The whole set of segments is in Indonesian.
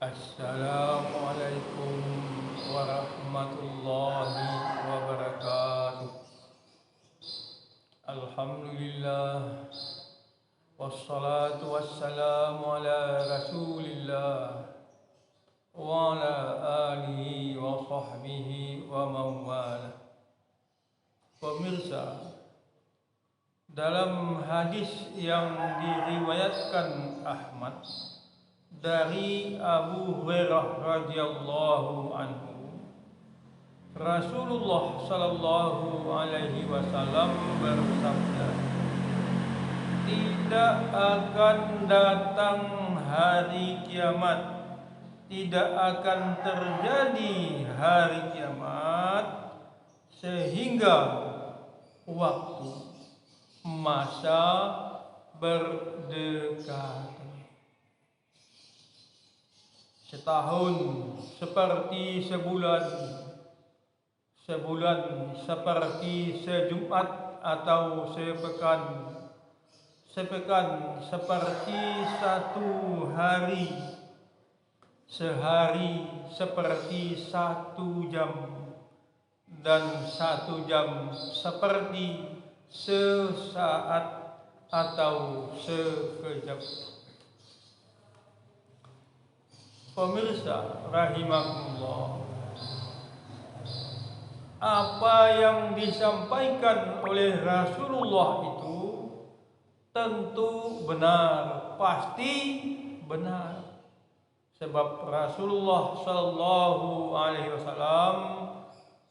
Assalamualaikum warahmatullahi wabarakatuh. Alhamdulillah wassalatu wassalamu ala Rasulillah wa ala alihi wa sahbihi wa mawala. Pemirsa, dalam hadis yang diriwayatkan Ahmad dari Abu Hurairah radhiyallahu anhu, Rasulullah sallallahu alaihi wasallam bersabda, tidak akan datang hari kiamat, tidak akan terjadi hari kiamat sehingga waktu masa berdekatan. Setahun seperti sebulan, sebulan seperti sejumat atau sepekan, sepekan seperti satu hari, sehari seperti satu jam, dan satu jam seperti sesaat atau sekejap. Pemirsa rahimakumullah, apa yang disampaikan oleh Rasulullah itu tentu benar, pasti benar. Sebab Rasulullah Shallallahu Alaihi Wasallam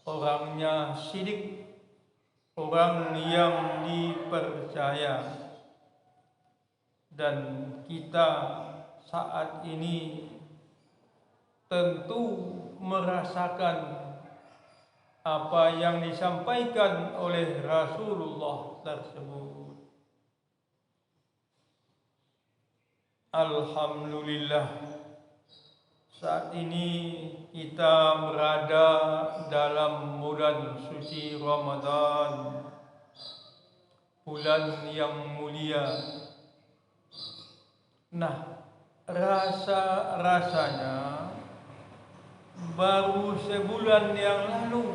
orangnya sidik, orang yang dipercaya, dan kita saat ini tentu merasakan apa yang disampaikan oleh Rasulullah tersebut. Alhamdulillah, saat ini kita berada dalam bulan suci Ramadan, bulan yang mulia. Nah, rasanya baru sebulan yang lalu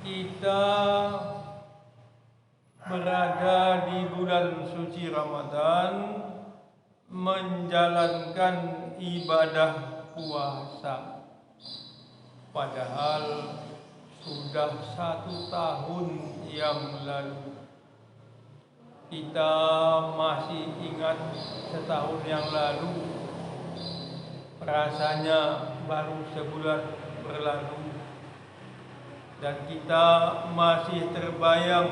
kita berada di bulan suci Ramadan menjalankan ibadah puasa, padahal sudah 1 tahun yang lalu. Kita masih ingat setahun yang lalu, rasanya baru sebulan berlalu, dan kita masih terbayang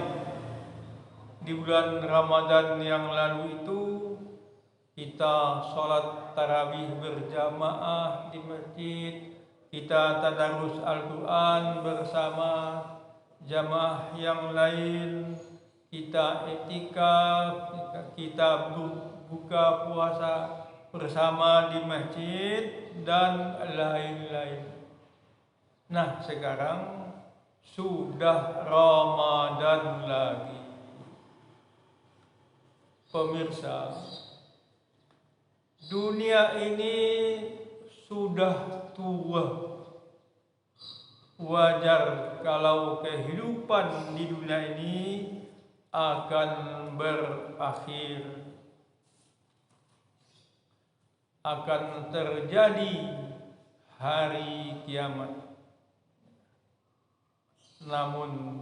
di bulan Ramadan yang lalu itu kita sholat tarawih berjamaah di masjid, kita tadarus Al-Quran bersama jamaah yang lain, kita i'tikaf, kita buka puasa bersama di masjid, dan lain-lain. Nah, sekarang sudah Ramadan lagi. Pemirsa, dunia ini sudah tua. Wajar kalau kehidupan di dunia ini akan berakhir, akan terjadi hari kiamat. Namun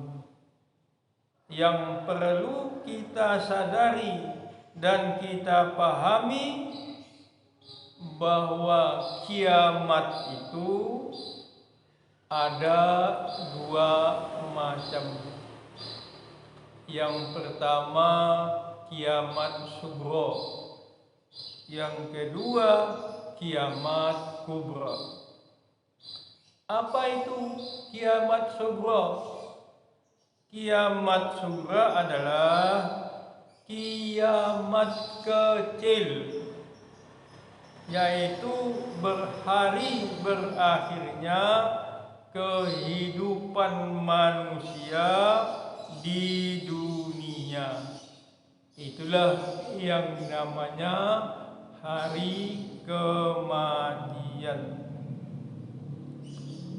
yang perlu kita sadari dan kita pahami bahwa kiamat itu ada 2 macam. Yang pertama kiamat sughra, yang kedua kiamat kubra. Apa itu kiamat sughra? Kiamat sughra adalah kiamat kecil, yaitu berhari berakhirnya kehidupan manusia di dunia. Itulah yang namanya hari kemudian. kematian.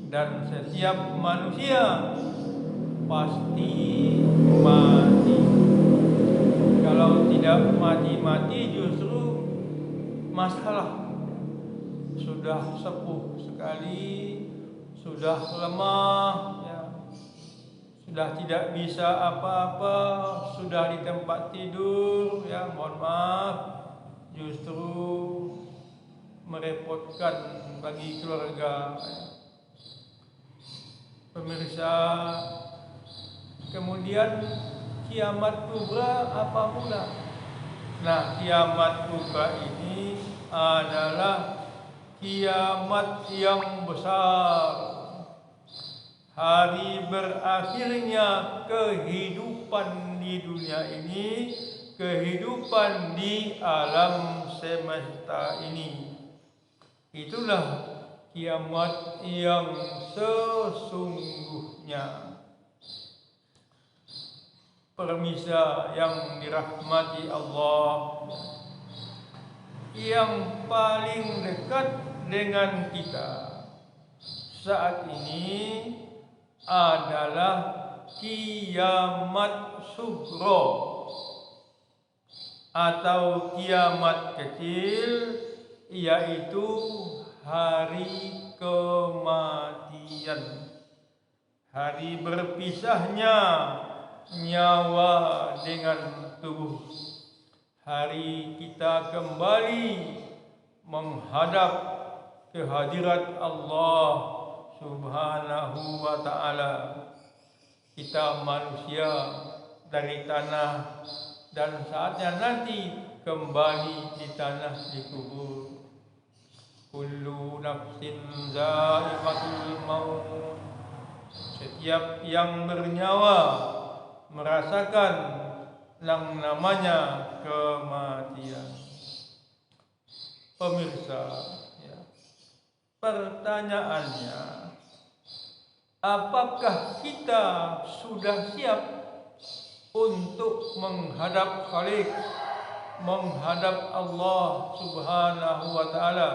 Dan setiap manusia pasti mati. Kalau tidak mati-mati justru masalah. Sudah sepuh sekali, sudah lemah, ya, sudah tidak bisa apa-apa, sudah di tempat tidur, ya mohon maaf, justru merepotkan bagi keluarga. Pemirsa, kemudian kiamat kubra apa pula? Nah, kiamat kubra ini adalah kiamat yang besar. Hari berakhirnya kehidupan di dunia ini, kehidupan di alam semesta ini. Itulah kiamat yang sesungguhnya. Pemirsa yang dirahmati Allah, yang paling dekat dengan kita saat ini adalah kiamat sughra atau kiamat kecil, yaitu hari kematian, hari berpisahnya nyawa dengan tubuh, hari kita kembali menghadap kehadirat Allah Subhanahu wa ta'ala. Kita manusia dari tanah dan saatnya nanti kembali di tanah dikubur. Kullu nafsin za'iqatul maut. Setiap yang bernyawa merasakan yang namanya kematian. Pemirsa, ya, pertanyaannya, apakah kita sudah siap untuk menghadap Khalik, menghadap Allah Subhanahu wa ta'ala,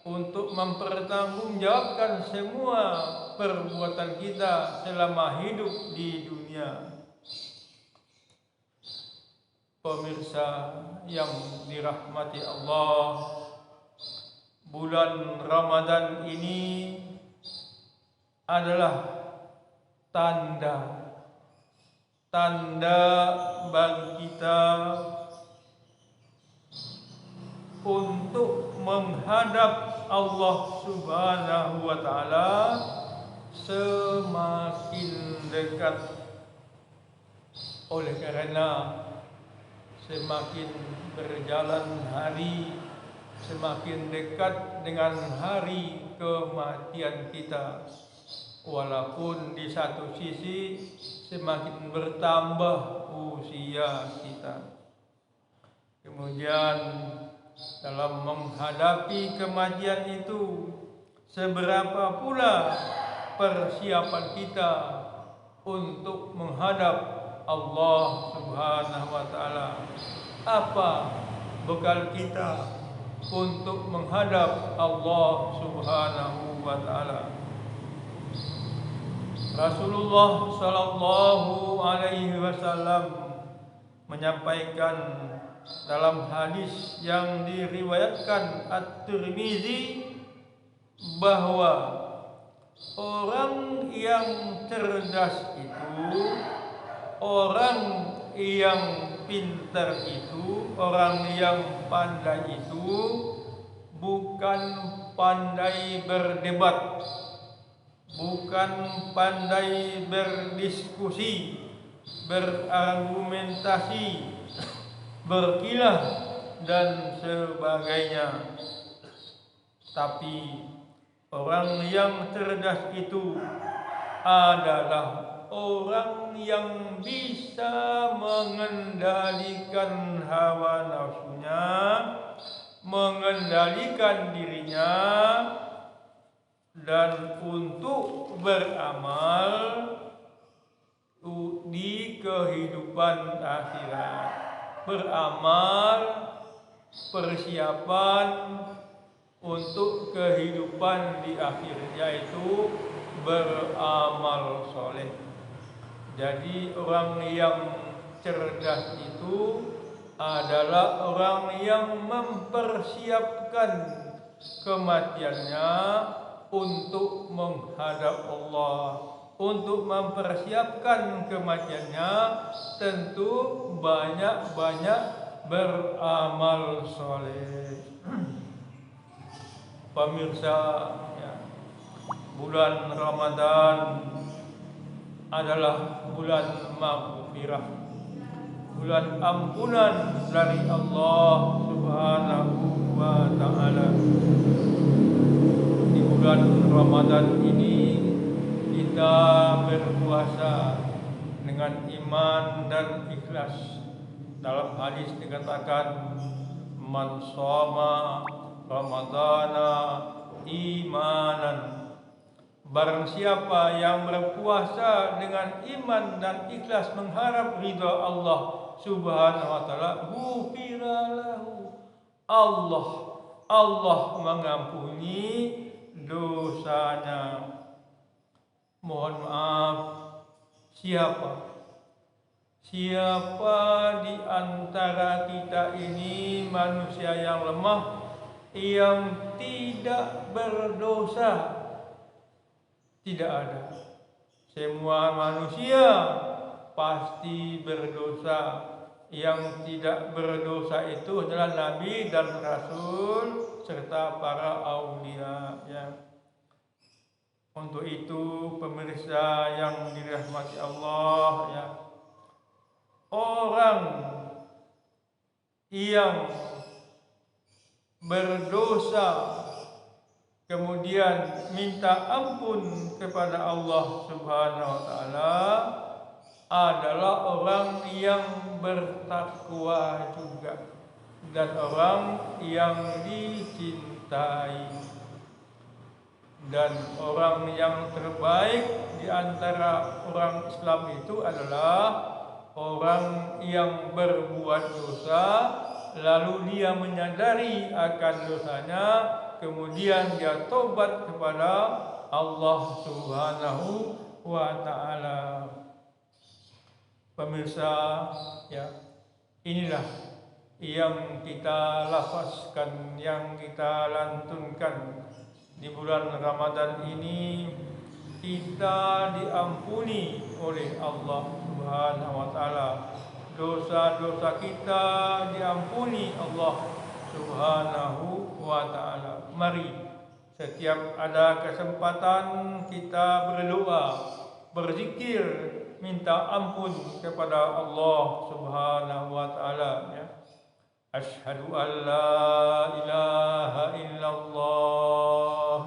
untuk mempertanggungjawabkan semua perbuatan kita selama hidup di dunia? Pemirsa yang dirahmati Allah, bulan Ramadan ini adalah tanda bagi kita untuk menghadap Allah Subhanahu wa ta'ala semakin dekat. Oleh karena semakin berjalan hari, semakin dekat dengan hari kematian kita. Walaupun di satu sisi semakin bertambah usia kita. Kemudian dalam menghadapi kematian itu, seberapa pula persiapan kita untuk menghadap Allah Subhanahu wa ta'ala? Apa bekal kita untuk menghadap Allah Subhanahu wa ta'ala? Rasulullah sallallahu alaihi wasallam menyampaikan dalam hadis yang diriwayatkan At-Tirmizi bahwa orang yang cerdas itu, orang yang pintar itu, orang yang pandai itu bukan pandai berdebat, bukan pandai berdiskusi, berargumentasi, berkilah dan sebagainya. Tapi orang yang cerdas itu adalah orang yang bisa mengendalikan hawa nafsunya, mengendalikan dirinya, dan untuk beramal di kehidupan akhirat. Beramal, persiapan untuk kehidupan di akhir, yaitu beramal soleh. Jadi orang yang cerdas itu adalah orang yang mempersiapkan kematiannya untuk menghadap Allah. Untuk mempersiapkan kematiannya tentu banyak-banyak beramal soleh. Pemirsa, ya, bulan Ramadan adalah bulan maghfirah, bulan ampunan dari Allah Subhanahu wa ta'ala. Di bulan Ramadan ini kita berpuasa dengan iman dan ikhlas. Dalam hadis dikatakan, man shoma ramadana imanan. Barang siapa yang berpuasa dengan iman dan ikhlas mengharap ridha Allah Subhanahu wa ta'ala, ghufira lahu. Allah mengampuni dosanya. Mohon maaf, siapa di antara kita ini manusia yang lemah, yang tidak berdosa? Tidak ada. Semua manusia pasti berdosa. Yang tidak berdosa itu adalah Nabi dan Rasul serta para aulia, ya. Untuk itu pemirsa yang dirahmati Allah, ya, orang yang berdosa kemudian minta ampun kepada Allah Subhanahu wa ta'ala adalah orang yang bertakwa juga dan orang yang dicintai. Dan orang yang terbaik di antara orang Islam itu adalah orang yang berbuat dosa lalu dia menyadari akan dosanya, kemudian dia tobat kepada Allah Subhanahu wa ta'ala. Pemirsa, ya, inilah yang kita lafazkan, yang kita lantunkan. Di bulan Ramadan ini kita diampuni oleh Allah Subhanahu wa ta'ala. Dosa-dosa kita diampuni Allah Subhanahu wa ta'ala. Mari setiap ada kesempatan kita berdoa, berzikir, minta ampun kepada Allah Subhanahu wa ta'ala, ya. Asyhadu an la ilaha illallah,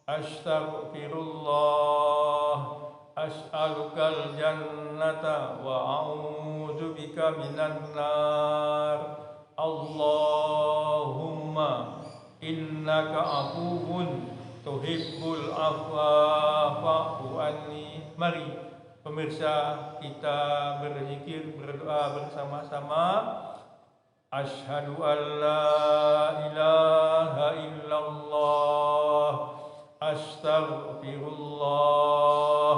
astaghfirullah, as'alukal jannata wa a'udzubika minan nar. Allahumma innaka afuwun tuhibbul afwa fa'fu anni. Mari pemirsa kita berzikir, berdoa bersama-sama. Asyhadu an la ilaha illallah, astaghfirullah,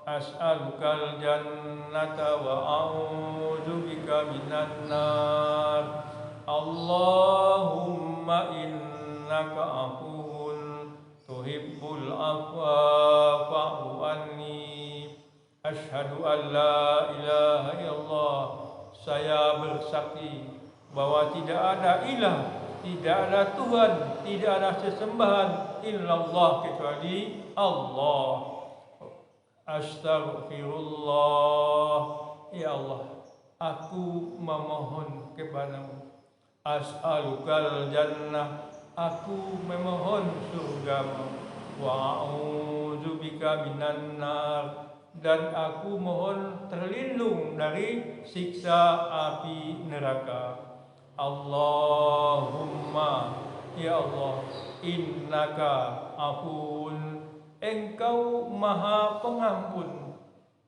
as'alukal jannata wa a'udzubika minan nar. Allahumma innaka afuwun tuhibbul afwa fa'fu anni. Asyhadu an la ilaha illallah. Saya bersaksi bahwa tidak ada ilah, tidak ada Tuhan, tidak ada sesembahan illallah kecuali Allah. Astaghfirullah. Ya Allah, aku memohon kepadamu. As'alukal jannah, aku memohon surgamu. Wa a'udzubika minan nar, dan aku mohon terlindung dari siksa api neraka. Allahumma, ya Allah, innaka afun, engkau maha pengampun,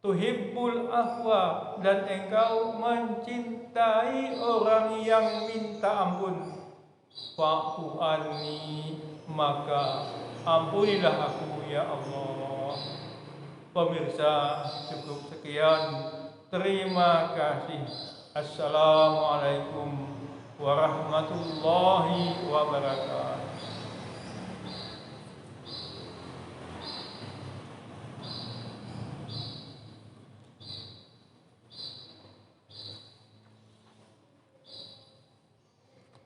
tuhibbul afwa, dan engkau mencintai orang yang minta ampun. Fa'fu anni, maka ampunilah aku ya Allah. Pemirsa, cukup sekian. Terima kasih. Assalamualaikum warahmatullahi wabarakatuh.